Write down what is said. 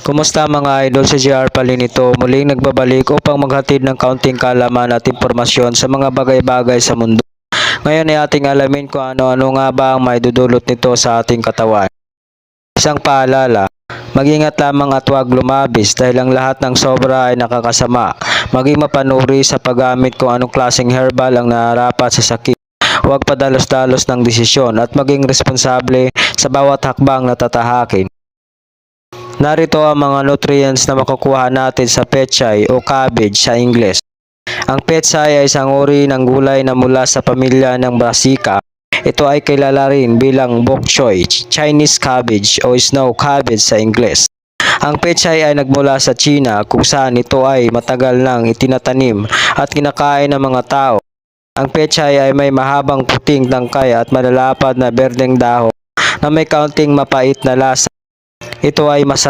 Kumusta mga idol, si JR Palinito muling nagbabalik upang maghatid ng kaunting kaalaman at impormasyon sa mga bagay-bagay sa mundo. Ngayon ay ating alamin kung ano-ano nga ba ang maidudulot nito sa ating katawan. Isang paalala, mag-ingat lamang at huwag lumabis dahil ang lahat ng sobra ay nakakasama. Maging mapanuri sa paggamit kung anong klaseng herbal ang nararapat sa sakit. Huwag padalos-dalos ng desisyon at maging responsable sa bawat hakbang na tatahakin. Narito ang mga nutrients na makukuha natin sa pechay o cabbage sa Ingles. Ang pechay ay isang uri ng gulay na mula sa pamilya ng Brassica. Ito ay kilala rin bilang bok choy, Chinese cabbage o snow cabbage sa Ingles. Ang pechay ay nagmula sa China kung saan ito ay matagal nang itinatanim at kinakain ng mga tao. Ang pechay ay may mahabang puting tangkay at malalapad na berdeng dahon na may kaunting mapait na lasa. Ito ay masarap